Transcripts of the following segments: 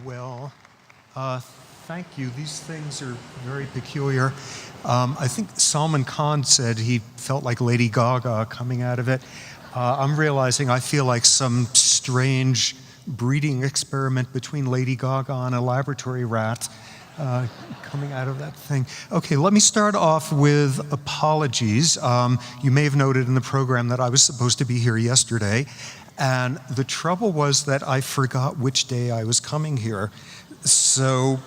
Well, thank you. These things are very peculiar. I think Salman Khan said he felt like Lady Gaga coming out of it. I'm realizing I feel like some strange breeding experiment between Lady Gaga and a laboratory rat coming out of that thing. Okay, let me start off with apologies. You may have noted in the program that I was supposed to be here yesterday, and the trouble was that I forgot which day I was coming here. So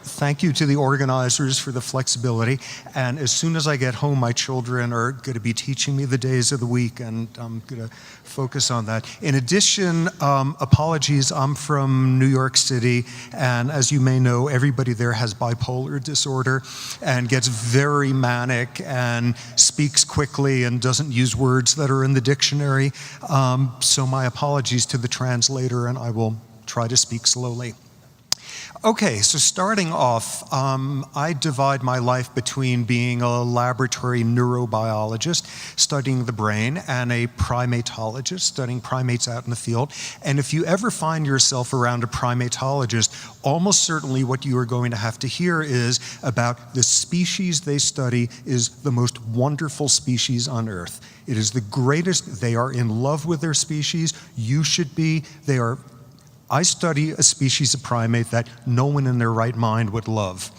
thank you to the organizers for the flexibility. And as soon as I get home, my children are going to be teaching me the days of the week, and I'm going to focus on that. In addition, apologies, I'm from New York City, and as you may know, everybody there has bipolar disorder and gets very manic and speaks quickly and doesn't use words that are in the dictionary. So my apologies to the translator, and I will try to speak slowly. Okay, so starting off, I divide my life between being a laboratory neurobiologist studying the brain and a primatologist studying primates out in the field. And if you ever find yourself around a primatologist, almost certainly what you are going to have to hear is about the species they study is the most wonderful species on Earth. It is the greatest. They are in love with their species. You should be. I study a species of primate that no one in their right mind would love.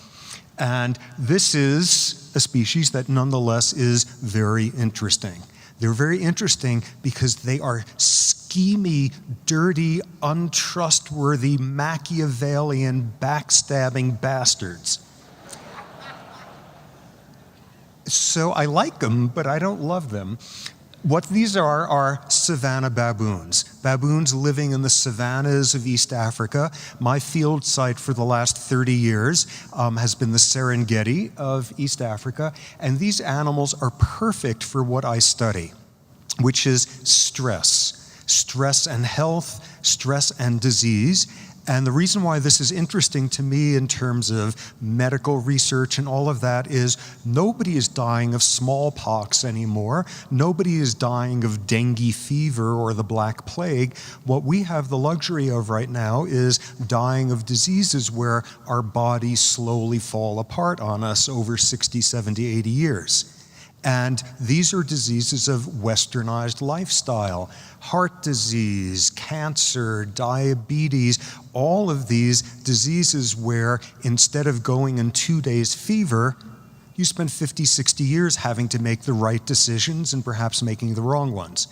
And this is a species that nonetheless is very interesting. They're very interesting because they are schemy, dirty, untrustworthy, Machiavellian, backstabbing bastards. So I like them, but I don't love them. What these are savanna baboons. Baboons living in the savannas of East Africa. My field site for the last 30 years has been the Serengeti of East Africa, and these animals are perfect for what I study, which is stress. Stress and health, stress and disease. And the reason why this is interesting to me in terms of medical research and all of that is nobody is dying of smallpox anymore. Nobody is dying of dengue fever or the Black Plague. What we have the luxury of right now is dying of diseases where our bodies slowly fall apart on us over 60, 70, 80 years. And these are diseases of westernized lifestyle, heart disease, cancer, diabetes, all of these diseases where instead of going in 2 days fever, you spend 50, 60 years having to make the right decisions and perhaps making the wrong ones.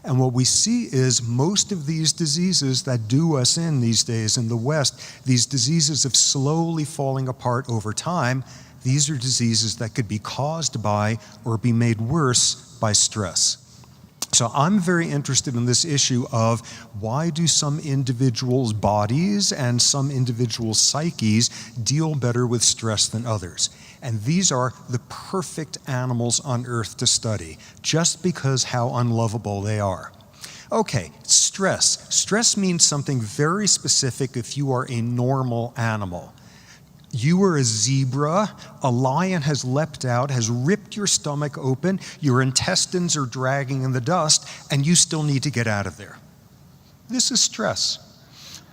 And what we see is most of these diseases that do us in these days in the West, these diseases of slowly falling apart over time, these are diseases that could be caused by or be made worse by stress. So I'm very interested in this issue of why do some individuals' bodies and some individuals' psyches deal better with stress than others? And these are the perfect animals on Earth to study, just because how unlovable they are. Okay, stress. Stress means something very specific if you are a normal animal. You are a zebra, a lion has leapt out, has ripped your stomach open, your intestines are dragging in the dust, and you still need to get out of there. This is stress.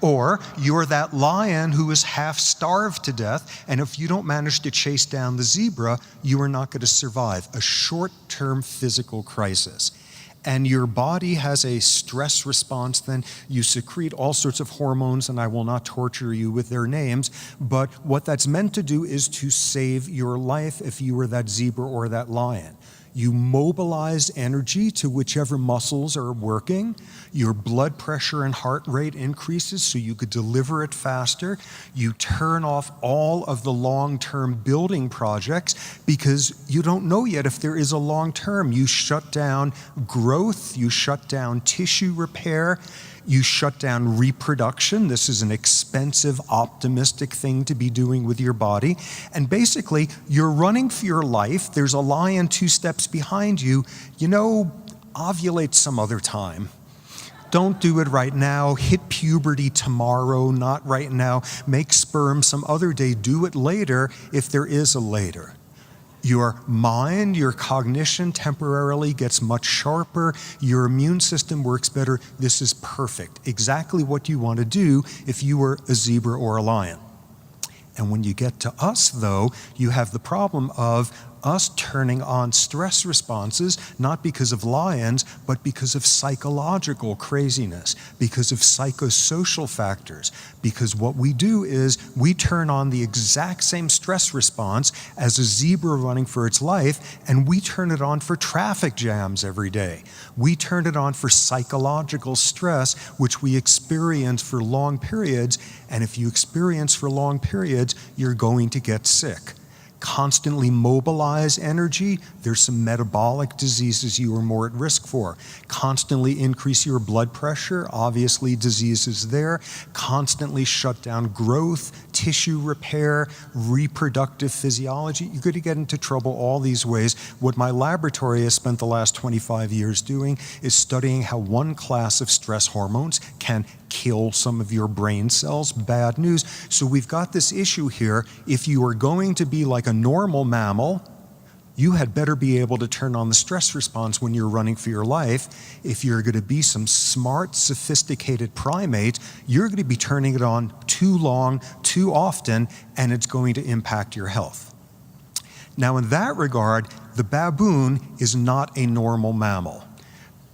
Or you're that lion who is half starved to death, and if you don't manage to chase down the zebra, you are not going to survive. A short-term physical crisis. And your body has a stress response, then you secrete all sorts of hormones, and I will not torture you with their names, but what that's meant to do is to save your life if you were that zebra or that lion. You mobilize energy to whichever muscles are working. Your blood pressure and heart rate increases so you could deliver it faster. You turn off all of the long-term building projects because you don't know yet if there is a long-term. You shut down growth, you shut down tissue repair, you shut down reproduction. This is an expensive, optimistic thing to be doing with your body. And basically, you're running for your life. There's a lion 2 steps behind you. Ovulate some other time. Don't do it right now. Hit puberty tomorrow, not right now. Make sperm some other day. Do it later if there is a later. Your mind, your cognition temporarily gets much sharper. Your immune system works better. This is perfect. Exactly what you want to do if you were a zebra or a lion. And when you get to us, though, you have the problem of us turning on stress responses, not because of lions, but because of psychological craziness, because of psychosocial factors. Because what we do is we turn on the exact same stress response as a zebra running for its life, and we turn it on for traffic jams every day. We turn it on for psychological stress, which we experience for long periods, and if you experience for long periods, you're going to get sick. Constantly mobilize energy, there's some metabolic diseases you are more at risk for. Constantly increase your blood pressure, obviously diseases there. Constantly shut down growth, tissue repair, reproductive physiology. You're going to get into trouble all these ways. What my laboratory has spent the last 25 years doing is studying how one class of stress hormones can kill some of your brain cells. Bad news. So we've got this issue here. If you are going to be like a normal mammal, you had better be able to turn on the stress response when you're running for your life. If you're going to be some smart, sophisticated primate, you're going to be turning it on too long, too often, and it's going to impact your health. Now, in that regard, the baboon is not a normal mammal.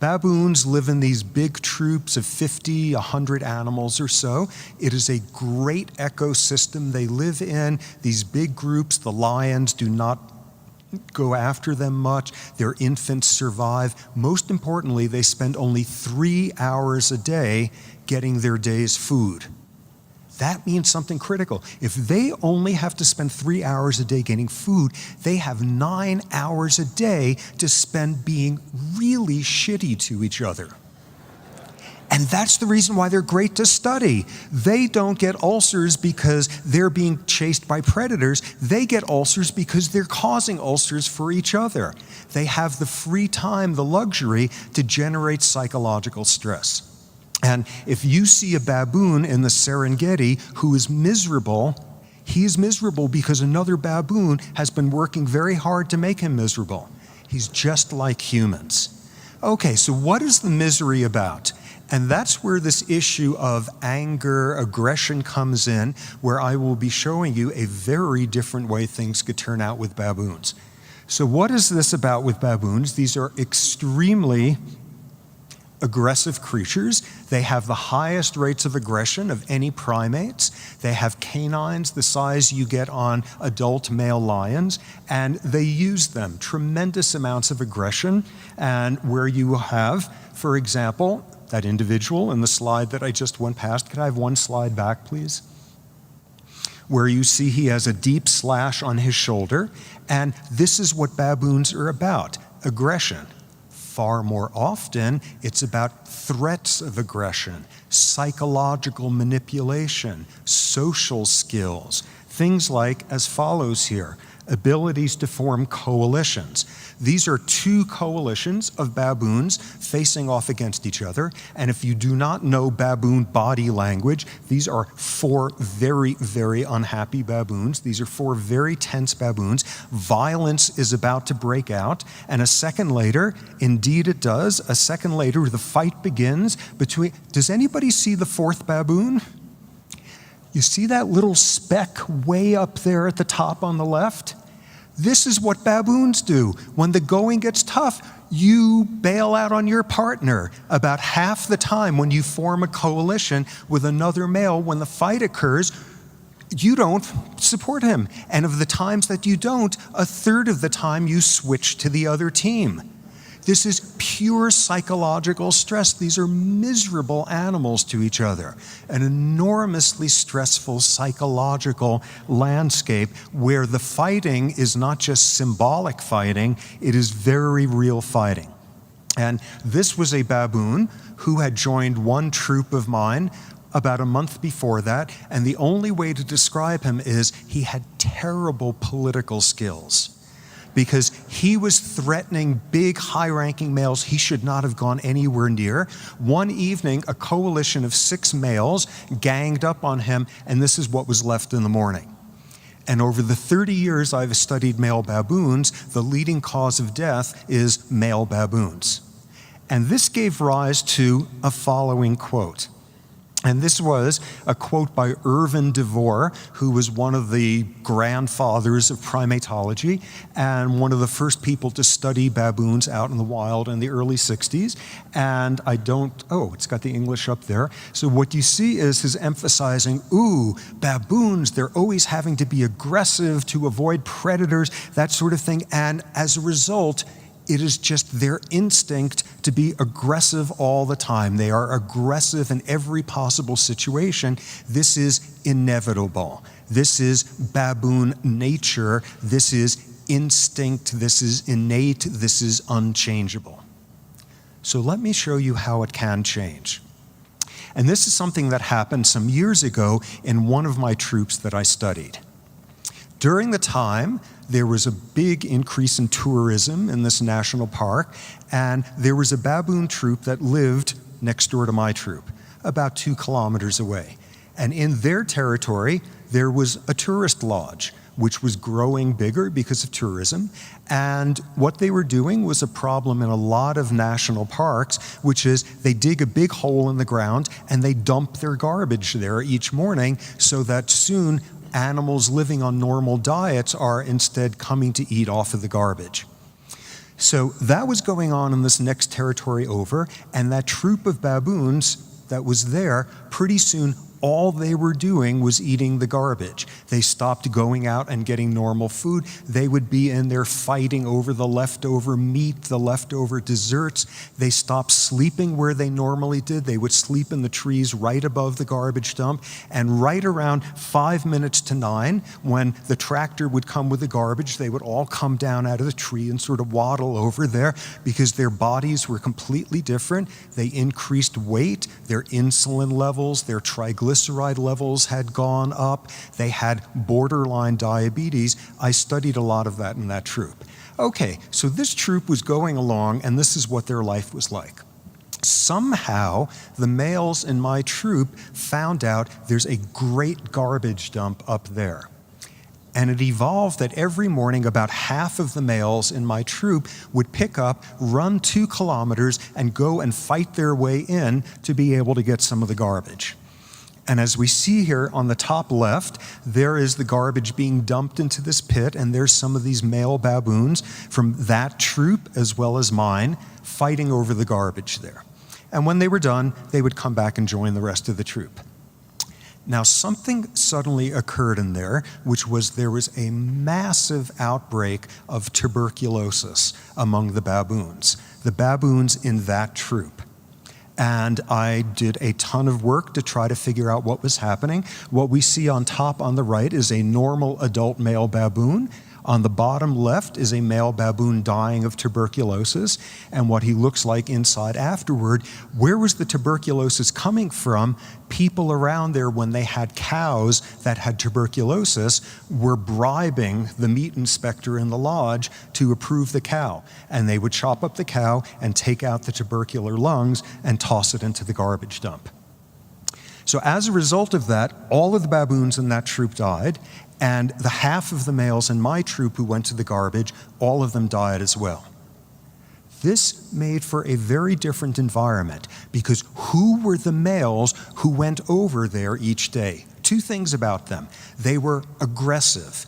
Baboons live in these big troops of 50, 100 animals or so. It is a great ecosystem they live in. These big groups, the lions do not go after them much. Their infants survive. Most importantly, they spend only 3 hours a day getting their day's food. That means something critical. If they only have to spend 3 hours a day getting food, they have 9 hours a day to spend being really shitty to each other. And that's the reason why they're great to study. They don't get ulcers because they're being chased by predators. They get ulcers because they're causing ulcers for each other. They have the free time, the luxury to generate psychological stress. And if you see a baboon in the Serengeti who is miserable, he is miserable because another baboon has been working very hard to make him miserable. He's just like humans. Okay, so what is the misery about? And that's where this issue of anger, aggression comes in, where I will be showing you a very different way things could turn out with baboons. So what is this about with baboons? These are extremely aggressive creatures. They have the highest rates of aggression of any primates. They have canines the size you get on adult male lions, and they use them. Tremendous amounts of aggression. And where you have, for example, that individual in the slide that I just went past. Can I have one slide back, please? Where you see he has a deep slash on his shoulder, and this is what baboons are about, aggression. Far more often, it's about threats of aggression, psychological manipulation, social skills, things like as follows here, abilities to form coalitions. These are two coalitions of baboons facing off against each other, and if you do not know baboon body language, these are 4 very, very unhappy baboons. These are 4 very tense baboons. Violence is about to break out, and a second later, indeed it does, a second later the fight begins between, does anybody see the 4th baboon? You see that little speck way up there at the top on the left? This is what baboons do. When the going gets tough, you bail out on your partner. About half the time when you form a coalition with another male, when the fight occurs, you don't support him. And of the times that you don't, a third of the time you switch to the other team. This is pure psychological stress. These are miserable animals to each other. An enormously stressful psychological landscape where the fighting is not just symbolic fighting, it is very real fighting. And this was a baboon who had joined one troop of mine about a month before that, and the only way to describe him is he had terrible political skills, because he was threatening big, high-ranking males he should not have gone anywhere near. One evening, a coalition of 6 males ganged up on him, and this is what was left in the morning. And over the 30 years I've studied male baboons, the leading cause of death is male baboons. And this gave rise to a following quote. And this was a quote by Irvin DeVore, who was one of the grandfathers of primatology and one of the first people to study baboons out in the wild in the early 60s. And it's got the English up there. So what you see is his emphasizing, baboons, they're always having to be aggressive to avoid predators, that sort of thing. And as a result, it is just their instinct to be aggressive all the time. They are aggressive in every possible situation. This is inevitable. This is baboon nature. This is instinct. This is innate. This is unchangeable. So let me show you how it can change. And this is something that happened some years ago in one of my troops that I studied. During the time, there was a big increase in tourism in this national park, and there was a baboon troop that lived next door to my troop, about 2 kilometers away. And in their territory, there was a tourist lodge, which was growing bigger because of tourism. And what they were doing was a problem in a lot of national parks, which is they dig a big hole in the ground and they dump their garbage there each morning so that soon animals living on normal diets are instead coming to eat off of the garbage. So that was going on in this next territory over, and that troop of baboons that was there, pretty soon all they were doing was eating the garbage. They stopped going out and getting normal food. They would be in there fighting over the leftover meat, the leftover desserts. They stopped sleeping where they normally did. They would sleep in the trees right above the garbage dump. And right around 5 minutes to 9, when the tractor would come with the garbage, they would all come down out of the tree and sort of waddle over there because their bodies were completely different. They increased weight, their insulin levels, their triglycerides levels had gone up. They had borderline diabetes. I studied a lot of that in that troop. Okay, so this troop was going along, and this is what their life was like. Somehow, the males in my troop found out there's a great garbage dump up there. And it evolved that every morning about half of the males in my troop would pick up, run 2 kilometers, and go and fight their way in to be able to get some of the garbage. And as we see here on the top left, there is the garbage being dumped into this pit, and there's some of these male baboons from that troop as well as mine fighting over the garbage there. And when they were done, they would come back and join the rest of the troop. Now, something suddenly occurred in there, which was there was a massive outbreak of tuberculosis among the baboons in that troop. And I did a ton of work to try to figure out what was happening. What we see on top on the right is a normal adult male baboon. On the bottom left is a male baboon dying of tuberculosis, and what he looks like inside afterward. Where was the tuberculosis coming from? People around there, when they had cows that had tuberculosis, were bribing the meat inspector in the lodge to approve the cow. And they would chop up the cow and take out the tubercular lungs and toss it into the garbage dump. So as a result of that, all of the baboons in that troop died, and the half of the males in my troop who went to the garbage, all of them died as well. This made for a very different environment, because who were the males who went over there each day? 2 things about them. They were aggressive.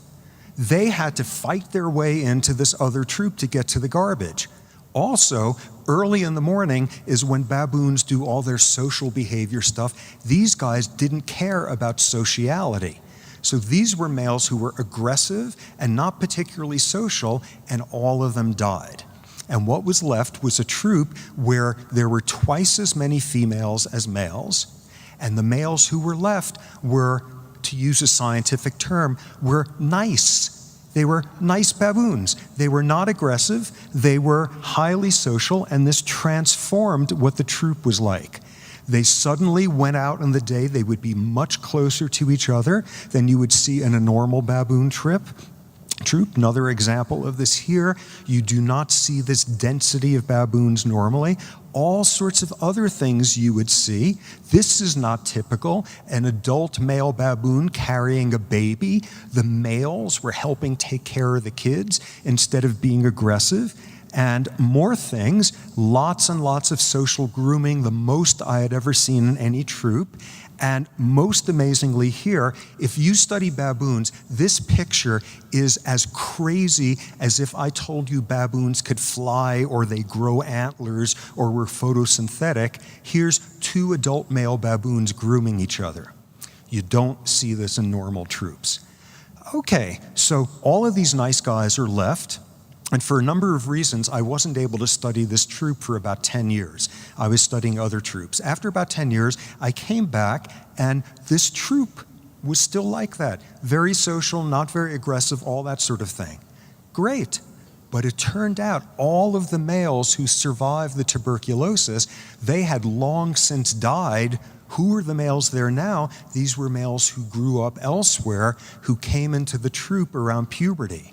They had to fight their way into this other troop to get to the garbage. Also, early in the morning is when baboons do all their social behavior stuff. These guys didn't care about sociality. So these were males who were aggressive and not particularly social, and all of them died. And what was left was a troop where there were twice as many females as males, and the males who were left were, to use a scientific term, were nice. They were nice baboons. They were not aggressive, they were highly social, and this transformed what the troop was like. They suddenly went out in the day. They would be much closer to each other than you would see in a normal baboon trip. troop. Another example of this here. You do not see this density of baboons normally. All sorts of other things you would see. This is not typical. An adult male baboon carrying a baby. The males were helping take care of the kids instead of being aggressive. And more things, lots and lots of social grooming, the most I had ever seen in any troop. And most amazingly here, if you study baboons, this picture is as crazy as if I told you baboons could fly or they grow antlers or were photosynthetic. Here's two adult male baboons grooming each other. You don't see this in normal troops. Okay, so all of these nice guys are left. And for a number of reasons, I wasn't able to study this troop for about 10 years. I was studying other troops. After about 10 years, I came back, and this troop was still like that. Very social, not very aggressive, all that sort of thing. Great. But it turned out all of the males who survived the tuberculosis, they had long since died. Who were the males there now? These were males who grew up elsewhere, who came into the troop around puberty.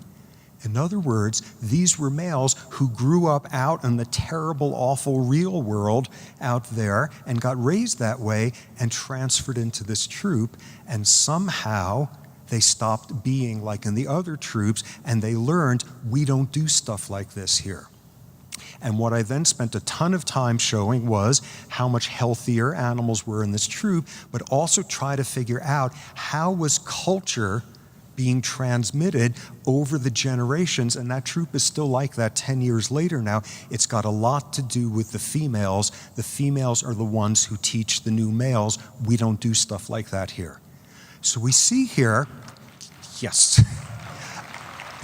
In other words, these were males who grew up out in the terrible, awful real world out there and got raised that way and transferred into this troop, and somehow they stopped being like in the other troops and they learned we don't do stuff like this here. And what I then spent a ton of time showing was how much healthier animals were in this troop, but also try to figure out how was culture being transmitted over the generations, and that troop is still like that 10 years later now. It's got a lot to do with the females. The females are the ones who teach the new males, we don't do stuff like that here. So we see here, yes,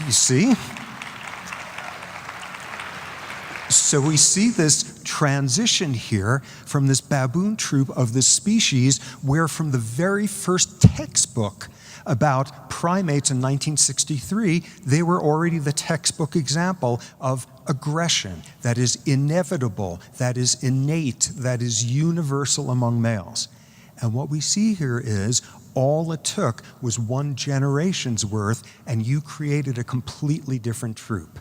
you see? So we see this transition here from this baboon troop of this species where from the very first textbook about primates in 1963, they were already the textbook example of aggression that is inevitable, that is innate, that is universal among males. And what we see here is all it took was one generation's worth, and you created a completely different troop.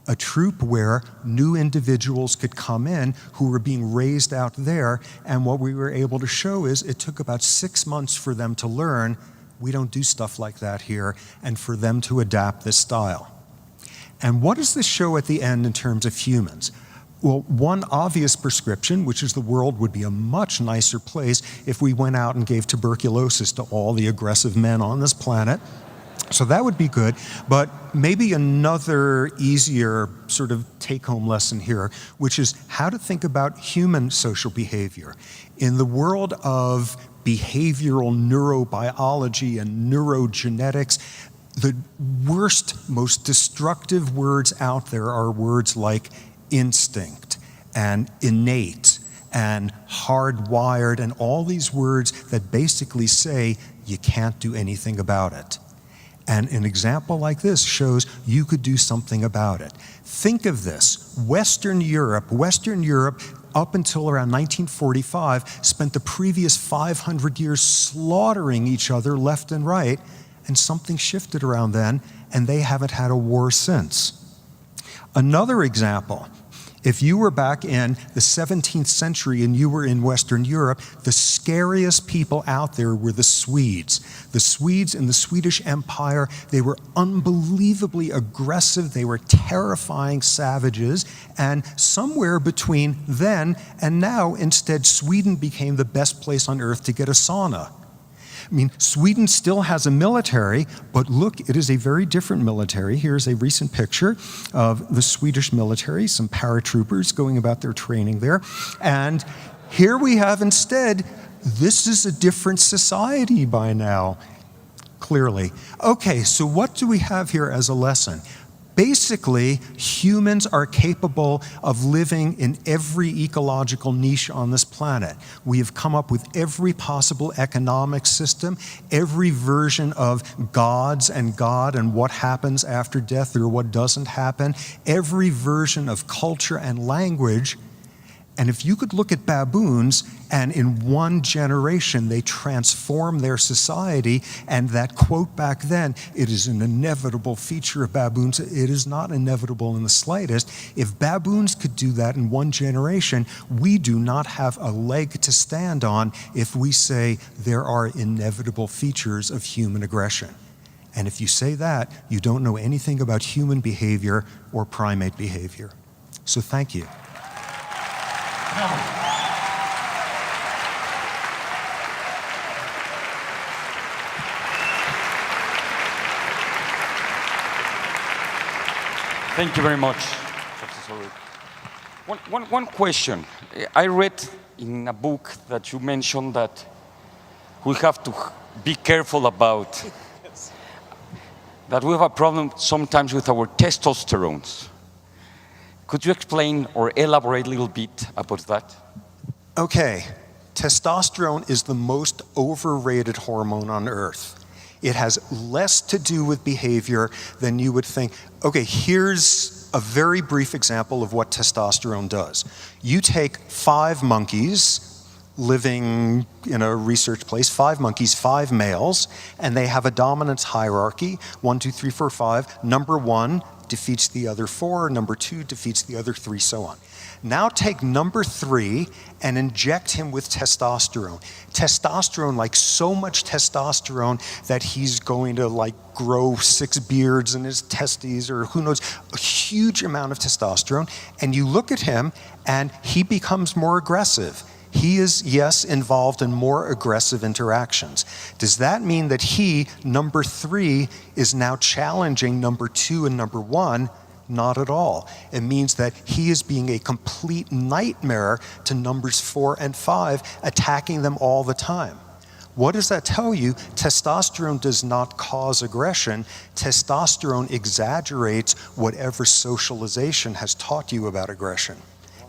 A troop where new individuals could come in who were being raised out there, and what we were able to show is it took about 6 months for them to learn we don't do stuff like that here, and for them to adapt this style. And what does this show at the end in terms of humans? Well, one obvious prescription, which is the world would be a much nicer place if we went out and gave tuberculosis to all the aggressive men on this planet. So that would be good, but maybe another easier sort of take-home lesson here, which is how to think about human social behavior. In the world of behavioral neurobiology and neurogenetics, the worst, most destructive words out there are words like instinct and innate and hardwired and all these words that basically say you can't do anything about it. And an example like this shows you could do something about it. Think of this. Western Europe up until around 1945 spent the previous 500 years slaughtering each other left and right, and something shifted around then, and they haven't had a war since. Another example, if you were back in the 17th century and you were in Western Europe, the scariest people out there were the Swedes. The Swedes in the Swedish Empire, they were unbelievably aggressive, they were terrifying savages, and somewhere between then and now, instead, Sweden became the best place on earth to get a sauna. I mean, Sweden still has a military, but look, it is a very different military. Here's a recent picture of the Swedish military, some paratroopers going about their training there. And here we have instead, this is a different society by now, clearly. Okay, so what do we have here as a lesson? Basically, humans are capable of living in every ecological niche on this planet. We have come up with every possible economic system, every version of gods and God and what happens after death or what doesn't happen, every version of culture and language. And if you could look at baboons, and in one generation they transform their society, and that quote back then, it is an inevitable feature of baboons, it is not inevitable in the slightest. If baboons could do that in one generation, we do not have a leg to stand on if we say there are inevitable features of human aggression. And if you say that, you don't know anything about human behavior or primate behavior. So thank you. Thank you very much, Professor. One question. I read in a book that you mentioned that we have to be careful about that we have a problem sometimes with our testosterones. Could you explain or elaborate a little bit about that? Okay, testosterone is the most overrated hormone on earth. It has less to do with behavior than you would think. Okay, here's a very brief example of what testosterone does. You take 5 monkeys living in a research place, 5 monkeys, 5 males, and they have a dominance hierarchy, 1, 2, 3, 4, 5. Number 1 defeats the other 4, number 2 defeats the other 3, so on. Now take number 3 and inject him with testosterone. Testosterone, like so much testosterone that he's going to like grow 6 beards in his testes or who knows, a huge amount of testosterone. And you look at him and he becomes more aggressive. He is, yes, involved in more aggressive interactions. Does that mean that he, number 3, is now challenging number 2 and number 1? Not at all. It means that he is being a complete nightmare to numbers 4 and 5, attacking them all the time. What does that tell you? Testosterone does not cause aggression. Testosterone exaggerates whatever socialization has taught you about aggression.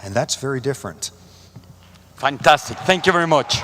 And that's very different. Fantastic. Thank you very much.